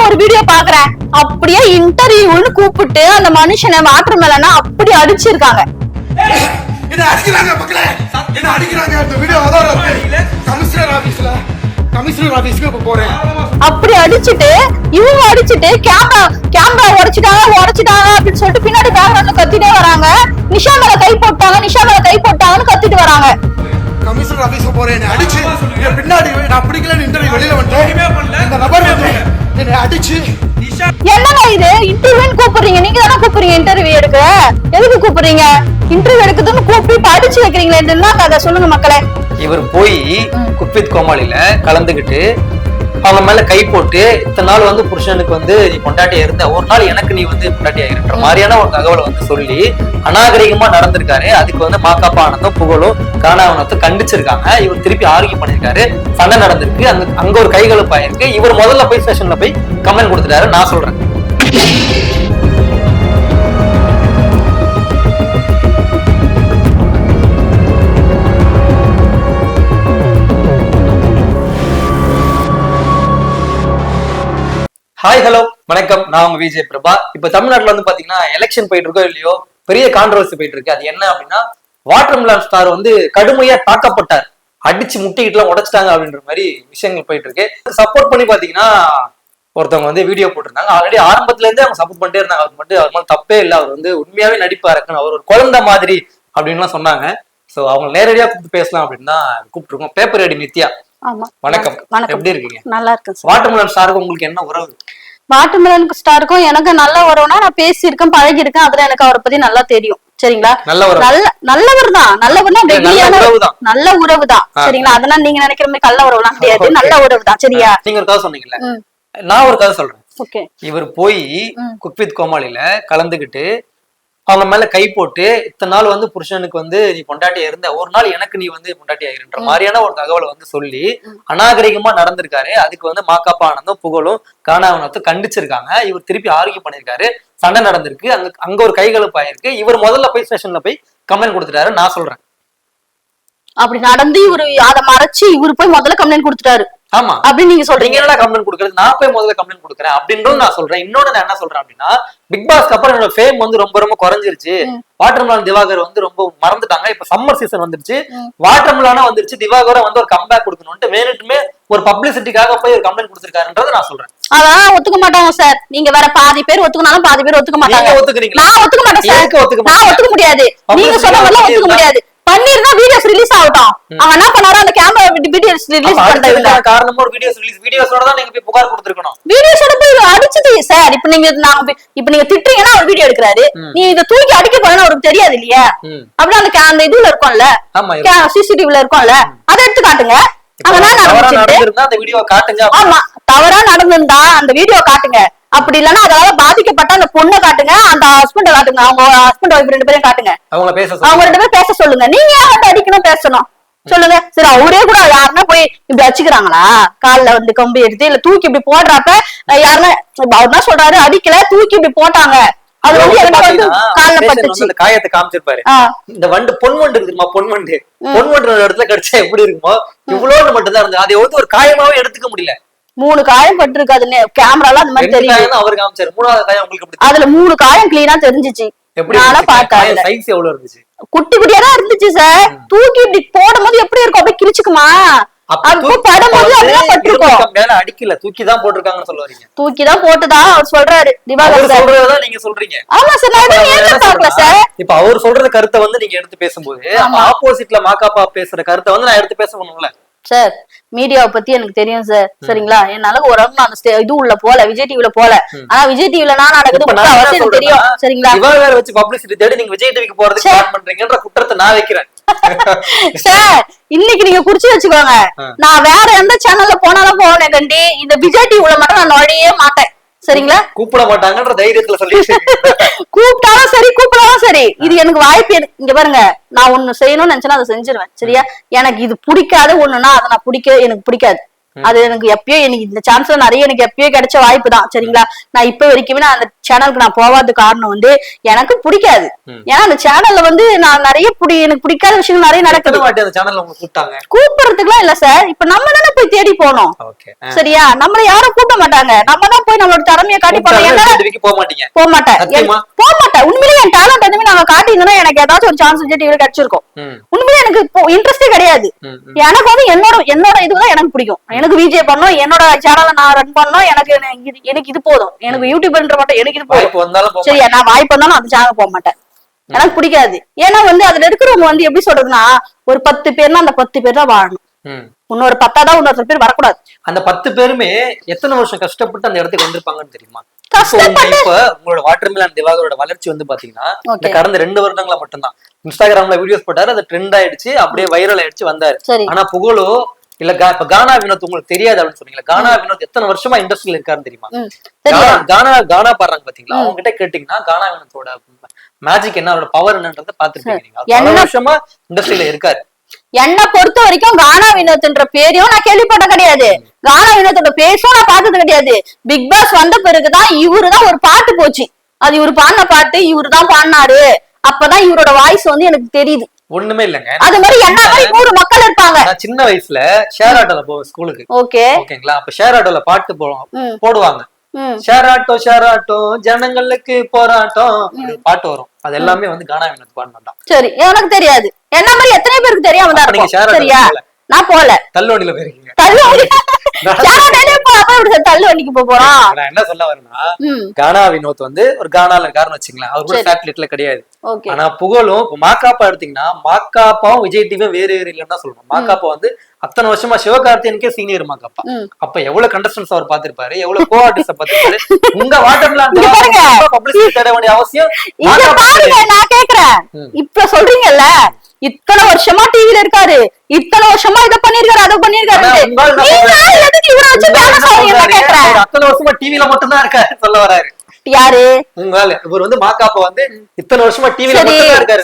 ஒரு வீடியோ பாக்குறேன், அப்படியே இன்டர்வியூன்னு கூப்பிட்டு அந்த மனுஷனை வாட்டர் மேலனா அப்படி அடிச்சிருக்காங்க. என்ன அடிக்கிறாங்க மக்களே, என்ன அடிக்கிறாங்க. இந்த வீடியோ அதான் கமிஷனர் ஆபீஸ்க்கு போறேன். அப்படி அடிச்சிட்டு இவங்க அடிச்சிட்டு கேமரா உடைச்சிட்டாங்க அப்படின்னு சொல்லிட்டு பின்னாடி பேக்ரவுண்ட்ல கத்திட்டே வராங்க. நிஷா மேல கை போட்டாங்கன்னு கத்திட்டு வராங்க. கமிஷனர் ஆபீஸ்க்கு போறேன் அடிச்சு பின்னாடி நான் பிடிக்கலன்னு இன்டர்வியூ வெளியில வந்துட்டேன். இந்த நபர் வந்து என்னை அடிச்சு. என்னங்க இது இன்டர்வியூன்னு கூப்பிடுறீங்க? நீங்க தானே கூப்பிடுறீங்க இன்டர்வியூ எடுக்க. எதுக்கு கூப்பிடுறீங்க? இன்டர்வியூ எடுக்குதுன்னு கூப்பிட்டு அடிச்சு வைக்கிறீங்களே, என்ன கதை சொல்லுங்க மக்களே. இவர் போய் குக் வித் கோமாளில கலந்துகிட்டு அவங்க மேல கை போட்டு இத்தனை நாள் வந்து புருஷனுக்கு வந்து நீ பொண்டாட்டியா இருந்த, ஒரு நாள் எனக்கு நீ வந்து பொண்டாட்டியா இருன்ற மாதிரியான ஒரு தகவலை வந்து சொல்லி அநாகரிகமா நடந்திருக்காரு. அதுக்கு வந்து மாக்காப்பா ஆனந்தும் புகழும் காணாவனத்தும் கண்டிச்சிருக்காங்க. இவர் திருப்பி ஆர்கியூ பண்ணிருக்காரு, சண்டை நடந்திருக்கு, அங்க ஒரு கைகலப்பாயிருக்கு. இவர் முதல்ல போய் ஸ்டேஷன்ல போய் கமெண்ட் கொடுத்துட்டாரு. நான் சொல்றேன், ஹாய் ஹலோ வணக்கம், நான் உங்க விஜய் பிரபா. இப்ப தமிழ்நாட்டுல வந்து பாத்தீங்கன்னா எலெக்ஷன் போயிட்டு இருக்கோ இல்லையோ, பெரிய கான்ட்ரவர்சி போயிட்டு இருக்கு. அது என்ன அப்படின்னா, வாட்டர் மிலன் ஸ்டார் வந்து கடுமையா தாக்கப்பட்டார், அடிச்சு முட்டிக்கிட்டு எல்லாம் உடைச்சிட்டாங்க அப்படின்ற மாதிரி விஷயங்கள் போயிட்டு இருக்கு. சப்போர்ட் பண்ணி பாத்தீங்கன்னா ஒருத்தவங்க வந்து வீடியோ போட்டிருந்தாங்க. ஆல்ரெடி ஆரம்பத்துல இருந்தே அவங்க சப்போர்ட் பண்ணிட்டே இருந்தாங்க. அவர் மேல தப்பே இல்லை, அவர் வந்து உண்மையாவே நடிப்பாருக்குன்னு, அவர் ஒரு குழந்தை மாதிரி அப்படின்லாம் சொன்னாங்க. சோ அவங்க நேரடியா கூப்பிட்டு பேசலாம் அப்படின்னு தான் கூப்பிட்டுருக்கோம். பேப்பர் ரெடி நித்யா, வணக்கம். எப்படி இருக்கீங்க? நல்லா இருக்கு. வாட்டர் மிலன் ஸ்டாருக்கு உங்களுக்கு என்ன உறவு? வாட்டர் மிலன் ஸ்டாருக்கும் எனக்கு நல்ல உறவுனா, நான் பேசியிருக்கேன், பழகிருக்கேன். அதுல எனக்கு அவரை பத்தி நல்லா தெரியும். சரிங்களா? நல்லவர் தான். நல்லவர்னா நல்ல உறவு தான். சரிங்களா? அதெல்லாம் நீங்க நினைக்கிற மாதிரி கள்ள உறவுலாம் கிடையாது. நல்ல உறவு தான். சரியா? நீங்க ஒரு கதை சொன்னீங்கல்ல, நான் ஒரு கதை சொல்றேன். இவர் போய் குக் வித் கோமாளில கலந்துகிட்டு அவங்க மேல கை போட்டு இத்தனை நாள் வந்து புருஷனுக்கு வந்து நீ பொண்டாட்டியா இருந்த, ஒரு நாள் எனக்கு நீ வந்து பொண்டாட்டியா இருன்ற மாதிரியான ஒரு தகவலை வந்து சொல்லி அநாகரிகமா நடந்திருக்காரு. அதுக்கு வந்து மாக்காப்பா ஆனந்தும் புகழும் காணாவனத்தும் கண்டிச்சிருக்காங்க. இவர் திருப்பி ஆர்கியூ பண்ணிருக்காரு, சண்டை நடந்திருக்கு, அங்க ஒரு கைகலப்பாயிருக்கு. இவர் முதல்ல போய் ஸ்டேஷன்ல போய் கம்ப்ளைண்ட் கொடுத்துட்டாரு. நான் சொல்றேன், அப்படி நடந்து இவரு அதை மறைச்சு இவரு போய் முதல்ல கம்ப்ளைண்ட் கொடுத்துட்டாரு. ஆமா அப்படின்னு நீங்க சொல்றீங்க. என்ன கம்ப்ளைண்ட் கொடுக்கறது? நான் போய் முதல்ல கம்ப்ளைண்ட் கொடுக்குறேன் அப்படின்றது நான் சொல்றேன். இன்னொன்னு நான் என்ன சொல்றேன் அப்படின்னா, பிக் பாஸ்க்கு அப்புறம் என்னோட ஃபேம் வந்து ரொம்ப ரொம்ப குறைஞ்சிருச்சு. வாட்டர் மிலன் திவாகர் வந்து ரொம்ப மறந்துட்டாங்க. இப்ப சம்மர் சீசன் வந்துருச்சு, வாட்டர் மிலனா வந்துருச்சு, திவாகரை வந்து ஒரு கம்பேக் கொடுக்கணும்னு வேணுட்டுமே ஒரு பப்ளிசிட்டிக்காக போய் ஒரு கம்ப்ளைண்ட் கொடுத்திருக்காருன்றதை நான் சொல்றேன். அதான் ஒத்துக்க மாட்டாங்க சார். நீங்க வேற பாதி பேர் ஒத்துக்கினாலும் பாதி பேர் ஒத்துக்க மாட்டாங்க. ஒத்துக்கிறீங்களா? நான் ஒத்துக்க மாட்டேன் சார். நான் ஒத்துக்க முடியாது. நீங்க சொன்ன மாதிரி ஒத்துக்க முடியாது. பண்ணிருந்தா வீடியோஸ் ரிலீஸ் ஆகட்டும். அவன் என்ன பண்ணாரு, அந்த கேமரா வீடியோஸ் ரிலீஸ் பண்றதுக்கு காரணமா ஒரு வீடியோஸோட தான் நீங்க போய் புகார் கொடுத்திருக்கணும். வீடியோஸோட போய் அடிச்சது சார். இப்ப நீங்க திட்டுறீங்கன்னா ஒரு வீடியோ எடுக்கிறாரு, நீ இத தூக்கி அடிக்க போறேன்னு அவருக்கு தெரியாது இல்லையா? அப்படியே அந்த இதுல இருக்கும்ல, சிசிடிவில இருக்கும்ல, அதை எடுத்து காட்டுங்க. ஆமா, தவறா நடந்திருந்தா அந்த வீடியோ காட்டுங்க. அப்படி இல்லன்னா அதால பாதிக்கப்பட்ட அந்த பொண்ணை காட்டுங்க, அந்த ஹஸ்பண்ட காட்டுங்க, அவங்க ஹஸ்பண்ட் ஒய்ஃப் ரெண்டு பேரும் காட்டுங்க. அவங்க ரெண்டு பேரும் பேச சொல்லுங்க. நீங்க யார்கிட்ட அடிக்கணும் பேசணும் சொல்லுங்க. சரி, அவரே கூட யாருன்னா போய் இப்படி வச்சுக்கிறாங்களா? கால்ல வந்து கம்பி எடுத்து இல்ல தூக்கி இப்படி போடுறப்ப யாருன்னா அவர் தான் சொல்றாரு, அடிக்கல, தூக்கி இப்படி போட்டாங்க. அது வந்து எனக்கு வந்து கால்ல பட்டுச்சு. காயத்தை காமிச்சிருப்பாரு. இந்த வண்டு பொன்வண்டு இருக்குமா, பொன்வண்டு இடத்துல கடிச்சா எப்படி இருக்குமோ இவ்வளவு மட்டும் தான் இருந்தது. அதை வந்து ஒரு காயமாவே எடுத்துக்க முடியல. 3 காயம் பட்டிருக்காது கேமரால, அந்த மாதிரி தெரியும். அவர் காமிச்சாரு. 3வது காயம் உங்களுக்கு அதுல 3 காயம் கிளீனா தெரிஞ்சிச்சு. நானா பார்த்தேன். சைஸ் எவ்வளவு இருந்துச்சு? குட்டி குட்டியா தான் இருந்துச்சு சார். தூக்கி இப்படி போடும்போது எப்படி இருக்கும், அப்படியே கிழிச்சுக்குமா? அடிக்கல, தூக்கி தான் போட்டிருக்காங்கன்னு சொல்ல வரீங்க? தூக்கி தான் போட்டுதான் அவர் சொல்றாரு. திவாகர் சொல்றதான் நீங்க சொல்றீங்க. ஆமா சார், நான் பார்க்கல சார். இப்ப அவர் சொல்ற கருத்தை வந்து நீங்க எடுத்து பேசும்போது ஆப்போசிட்ல மாக்காப்பா பேசுற கருத்தை வந்து நான் எடுத்து பேசணும்ல சார். மீடியாவை பத்தி எனக்கு தெரியும் சார். சரிங்களா? என்னால ஒரு அந்த இது உள்ள போல, விஜய் டிவில போல. ஆனா விஜய் டிவில நான் நடக்குது அவசியம் தெரியும். சரிங்களா? இவங்க வச்சு பப்ளிசிட்டி தேடி நீங்க விஜய் டிவிக்கு போறதுக்கு பிளான் பண்றீங்கன்ற குற்றத்தை நான் வைக்கிறேன் சார். இன்னைக்கு நீங்க குறிச்சு வச்சுக்கோங்க, நான் வேற எந்த சேனல்ல போனாலும் போனேன் கண்டி, இந்த விஜய் டிவில மட்டும் நான் நுழையே மாட்டேன். சரிங்களா? கூப்பிட மாட்டாங்கன்ற தைரியத்துல சொல்லி கூப்பிட்டாலும் சரி, கூப்பிடாலும் சரி, இது எனக்கு வாய்ப்பு. இங்க பாருங்க, நான் ஒண்ணு செய்யணும்னு நினைச்சேன்னா அதை செஞ்சிருவேன். சரியா? எனக்கு இது பிடிக்காது ஒண்ணுன்னா அதை நான் எனக்கு பிடிக்காது. அது எனக்கு எப்பயோ, எனக்கு இந்த சான்ஸ்ல நிறைய எனக்கு எப்பயோ கிடைச்ச வாய்ப்பு தான். சரிங்களா? நான் இப்ப வரைக்குமே நான் அந்த சேனலுக்கு நான் போவாத காரணம் வந்து எனக்கு பிடிக்காது. ஏன்னா அந்த சேனல்ல வந்து நான் நிறைய எனக்கு பிடிக்காத விஷயம் நிறைய நடக்குது. கூப்பிடுறதுக்குலாம் இல்ல சார், இப்ப நம்ம தானே போய் தேடி போனோம். சரியா, நம்மள யாரும் கூப்பிட மாட்டாங்க, நம்ம தான் போய் நம்மளோட திறமையை காட்டி போக மாட்டேன். உண்மையிலேயே என் டேலண்ட் எதுவுமே நாங்க காட்டியிருந்தோம்னா எனக்கு ஏதாச்சும் ஒரு சான்ஸ் விஜய் டிவில கிடைச்சிருக்கும். உண்மையிலே எனக்கு இன்ட்ரெஸ்டே கிடையாது. எனக்கு வந்து என்னோட இதுதான் எனக்கு பிடிக்கும். எனக்கு விஜய் பண்ணணும், என்னோட சேனலை நான் ரன் பண்ணணும், எனக்கு இது போதும். எனக்கு யூடியூப்ன்ற மட்டும் எனக்கு இது போதும். சரியா, நான் வாய்ப்பு வந்தாலும் அந்த சேனல் போக மாட்டேன், எனக்கு பிடிக்காது. ஏன்னா வந்து அதுல இருக்கிறவங்க வந்து எப்படி சொல்றதுன்னா, ஒரு 10 பேர்னா அந்த 10 பேர் தான் வாழணும். இன்னொரு 10 இன்னொரு பேர் வரக்கூடாது. அந்த 10 பேருமே எத்தனை வருஷம் கஷ்டப்பட்டு அந்த இடத்துக்கு வந்திருப்பாங்கன்னு தெரியுமா? இப்ப உங்களோட வாட்டர்மெலன் திவாகரோட வளர்ச்சி வந்து பாத்தீங்கன்னா இந்த கடந்த 2 வருடங்களா மட்டும்தான். இன்ஸ்டாகிராம்ல வீடியோஸ் போட்டாரு, அது ட்ரெண்ட் ஆயிடுச்சு, அப்படியே வைரல் ஆயிடுச்சு வந்தாரு. ஆனா புகழோ இல்ல இப்ப கானா வினோத் உங்களுக்கு தெரியாது அப்படின்னு சொன்னீங்களா? கானா வினோத் எத்தனை வருஷமா இண்டஸ்ட்ரியில இருக்காருன்னு தெரியுமா? கானா பாடுறாங்க பாத்தீங்களா, அவங்க கிட்ட கேட்டீங்கன்னா கானா வினோத்தோட மேஜிக் என்ன, அவரோட பவர் என்னன்றத பாத்துருக்கீங்க. வருஷமா இண்டஸ்ட்ரியில இருக்காரு. என்ன பொறுத்த வரைக்கும் கானா வினோத்ன்ற பேரையும் நான் கேள்விப்பட்ட கிடையாது, கானா வினோத்தோட பேசும் நான் பார்த்தது கிடையாது. பிக் பாஸ் வந்த பிறகுதான் இவருதான் ஒரு பாட்டு போச்சு, அது இவரு பாடின பாட்டு இவருதான் பாடினாரு, அப்பதான் இவரோட வாய்ஸ் வந்து எனக்கு தெரியுது. ஒண்ணுமே இல்லங்க, அது மாதிரி என்ன மாதிரி 100 மக்கள் இருப்பாங்க. சின்ன வயசுல ஷேர் ஆட்டோல போவோம் ஸ்கூலுக்கு. ஓகேங்களா, அப்ப ஷேர் ஆட்டோல பாட்டு போடுவாங்க. ஷேர் ஆட்டோ ஜனங்களுக்கு போராட்டம் பாட்டு வரும். அது எல்லாமே வந்து கானா வினோத் பாடினா. சரி, எனக்கு தெரியாது. என்ன மாதிரி எத்தனை பேருக்கு தெரியாம தான் இருக்கும். சரியா, நான் போல தள்ளுவண்டியில போயிருக்கீங்க. தள்ளுவண்டிக்கு போறோம். நான் என்ன சொல்ல வரேன்னா, கானா வினோத் வந்து ஒரு கானால இருக்காருன்னு வச்சுங்களேன், அவர் கூட சாட்டிலைட்ல கிடையாது. ஆனா புகழும் மாக்காப்பா எடுத்தீங்கன்னா, மாக்காப்பாவும் விஜய் டிவியும் வேறு வேறு இல்லைன்னு தான் சொல்லணும். மாக்காப்பா வந்து அத்தனை வருஷமா சிவகார்த்தியனுக்கே சீனியர் மாக்காப்பா. அப்ப எவ்வளவு கண்டஸ்டன்ஸ் அவர் பாத்திருப்பாரு, எவ்வளவு கோ ஆர்டிஸ்ட பாத்திருப்பாரு. உங்க வாட்டர்மெலன் பப்ளிசிட்டி தேட வேண்டிய அவசியம் நான் கேக்குறேன். இப்ப சொல்றீங்கல்ல, இத்தனை வருஷமா டிவில இருக்காரு, இத்தனை வருஷமா இதை பண்ணிருக்காரு, அதை பண்ணிருக்காரு, அத்தனை வருஷமா டிவில மட்டும் தான் இருக்காரு சொல்ல வராரு. யாரு உங்களால இவர் வந்து மாக்காப்பா வந்து இத்தனை வருஷமா டிவில மட்டும் தான் இருக்காரு.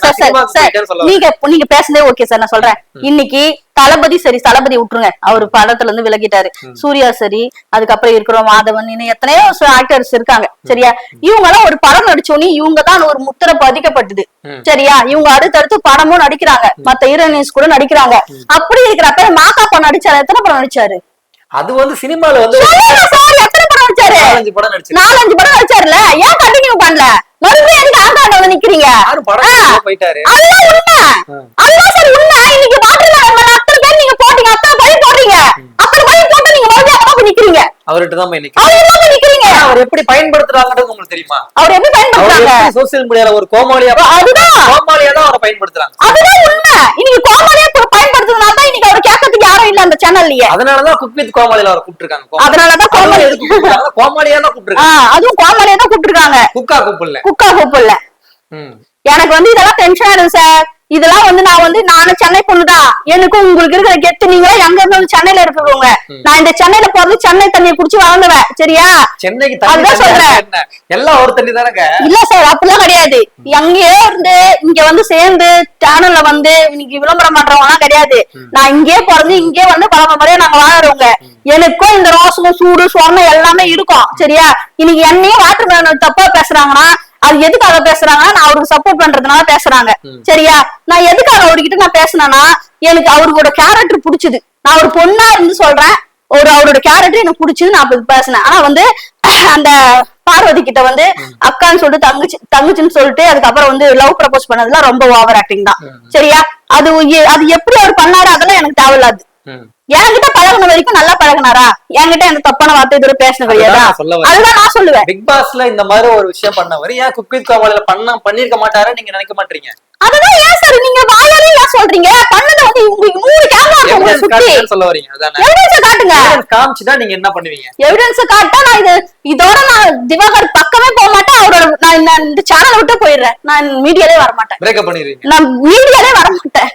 நீங்க பேசுனதே ஓகே சார், நான் சொல்றேன். இன்னைக்கு தளபதி சரி, தளபதி விட்டுருங்க, அவரு படத்துல இருந்து விலகிட்டாரு. சூர்யா சரி, அதுக்கப்புறம் இருக்கிற மாதவன், இன்னும் எத்தனையோ ஆக்டர்ஸ் இருக்காங்க. சரியா, இவங்க எல்லாம் ஒரு படம் நடிச்சோன்னே இவங்க தான் ஒரு முத்திரை பதிக்கப்பட்டது. சரியா, இவங்க அடுத்தடுத்து படமும் நடிக்கிறாங்க, மத்த ஹீரோயின்ஸ் கூட நடிக்கிறாங்க. அப்படி இருக்கிறப்ப மாக்காப்பா நடிச்சாரு, எத்தனை படம் நடிச்சாரு? அது வந்து சினிமால வந்து எத்தனை படம் நடிச்சாரு? 4-5 படம் நடிச்சாருல, ஏன் கண்டினியூ பண்ணல? மறுபடியும் எதுக்கு ஆண்டாண்ட வந்து நிக்கிறீங்க? போயிட்டாரு. அதுதான் உண்மை, அதுதான் சார் உண்மை. இன்னைக்கு வாட்டர்மெலன் அத்தனை பேர் நீங்க போட்டீங்க, அத்தனை பையன் போடுறீங்க, அத்தனை பையன் போட்டு நீங்க மறுபடியும் அம்மா போய் நிக்கிறீங்க. அவர்கிட்ட தான் நிக்கிறீங்க. அவர் எப்படி பயன்படுத்துறாங்கன்றது உங்களுக்கு தெரியுமா? அவர் எப்படி பயன்படுத்துறாங்க? சோசியல் மீடியால ஒரு கோமாளியா தான் அவரை பயன்படுத்துறாங்க. அதுதான் உண்மை. இன்னைக்கு கோமாளியா பயன்படுத்துறதுனால தான் இன்னைக்கு அவர் கேட்கறதுக்கு யாரும் இல்ல அந்த சேனல்லயே. அதனாலதான் குக் வித் கோமாளில அவரை கூப்பிட்டுருக்காங்க. அதனாலதான் கோமாளியா தான் கூப்பிட்டுருக்காங்க. அதுவும் கோமாளியா தான் கூப்பிட்டுருக்காங்க, குக்கா கூப்பிடல. எனக்கு வந்து இதெல்லாம் டென்ஷனா இருக்கு சார். இதெல்லாம் வந்து நானும் சென்னை பொண்ணுதான், எனக்கும் உங்களுக்கு இருக்கிற கெத்து. நீங்க எங்க இருந்து சென்னையில இருக்கிறவங்க, நான் இந்த சென்னையில போறது சென்னை தண்ணியை குடிச்சு வாழ்ந்துவேன். சரியா, சென்னைக்கு அதுதான் சொல்றேன், எல்லாம் ஒரு தண்ணி தானங்க. இல்ல சார், அப்படிலாம் கிடையாது. எங்கேயோ இருந்து இங்க வந்து சேர்ந்து சேனல்ல வந்து இன்னைக்கு விளம்பரம் பண்றவங்க எல்லாம் கிடையாது. நான் இங்கே பிறந்து இங்கே வந்து பழம முறையா நாங்க வாழறவங்க. எனக்கும் இந்த ரோசம் சூடு சொன்ன எல்லாமே இருக்கும். சரியா, இன்னைக்கு என்னையும் வாட்டர்மெலன் தப்பா பேசுறாங்கன்னா அது எதுக்காக பேசுறாங்கன்னா, நான் அவருக்கு சப்போர்ட் பண்றதுனால பேசுறாங்க. சரியா, நான் எதுக்காக அவர்கிட்ட நான் பேசினேன்னா, எனக்கு அவரோட கேரக்டர் பிடிச்சது. நான் ஒரு பொண்ணா இருந்து சொல்றேன், அவரோட கேரக்டர் எனக்கு பிடிச்சது, நான் அப்படி பேசினேன். ஆனா வந்து அந்த பார்வதி கிட்ட வந்து அக்கான்னு சொல்லிட்டு தங்கச்சின்னு சொல்லிட்டு அதுக்கப்புறம் வந்து லவ் ப்ரப்போஸ் பண்ணதுலாம் ரொம்ப ஓவர் ஆக்டிங் தான். சரியா, அது எப்படி அவர் பண்ணாரு அதெல்லாம் எனக்கு தேவையில்லாது. என்கிட்ட பழகுன வரைக்கும் நல்லா பழகுனாரா? என்கிட்ட எந்த தப்பான வார்த்தை இதுவரை பேசின கிடையாது. அதுதான் நான் சொல்லுவேன். பிக் பாஸ்ல இந்த மாதிரி ஒரு விஷயம் பண்ணவர் ஏன் குக் வித் கோமாளில பண்ணிருக்க மாட்டாரு நீங்க நினைக்க மாட்டீங்க? அதுதான் ஏன் சார் நீங்க வாயாலே ஏன் சொல்றீங்க? பண்ணது வந்து உங்களுக்கு 100 கேமரா சுத்தி சொல்ல வரீங்க. அதானே, எவிடன்ஸ் காட்டுங்க. காமிச்சுதான் நீங்க என்ன பண்ணுவீங்க? எவிடன்ஸ் காட்டா நான் இதோட நான் திவாகர் பக்கமே போக மாட்டேன். அவரோட நான் இந்த சேனலை விட்டு போயிடுறேன். நான் மீடியாலே வர மாட்டேன். பிரேக்கப் பண்ணிடுவீங்க? நான் மீடியாலே வர மாட்டேன்.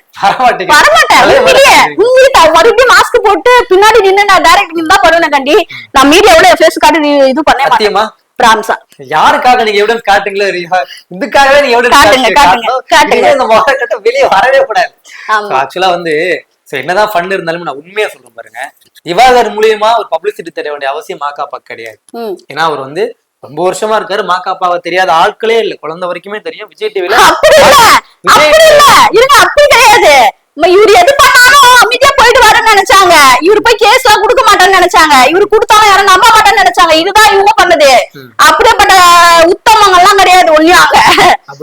மறுபடியும் மாஸ்க் போட்டு பின்னாடி நின்று நான் டைரக்ட் தான் பண்ணுவேன் கண்டி. நான் மீடியாவோட ஃபேஸ் காட்டி இது பண்ண மாட்டேன். யாருக்காக நீங்க எவிடன்ஸ் காட்டுங்களோ, இதுக்காகவே நீங்க வெளியே வரவே கூடாது. ஆக்சுவலா வந்து என்னதான் ஃபன் இருந்தாலும் நான் உண்மையா சொல்றேன் பாருங்க, திவாகர் மூலியமா ஒரு பப்ளிசிட்டி தர வேண்டிய அவசியம் மாக்காப்பா கிடையாது. ஏன்னா அவர் வந்து ரொம்ப வருஷமா இருக்காரு. மாக்காப்பாவை தெரியாத ஆட்களே இல்ல, குழந்தை வரைக்குமே தெரியும். விஜய் டிவில அப்படி இல்ல இருங்க, அப்படி கிடையாது. இவரு எது பண்ணாலும் அமைதியா போயிட்டு வரேன்னு நினைச்சாங்க. இவரு போய் கேஸ் எல்லாம் கொடுக்க மாட்டேன்னு நினைச்சாங்க. இவரு கொடுத்தாலும் யாரும் நம்ப மாட்டேன்னு நினைச்சாங்க. இதுதான் இவங்க பண்ணது. அப்படியேப்பட்ட உத்தமங்க எல்லாம் கிடையாது.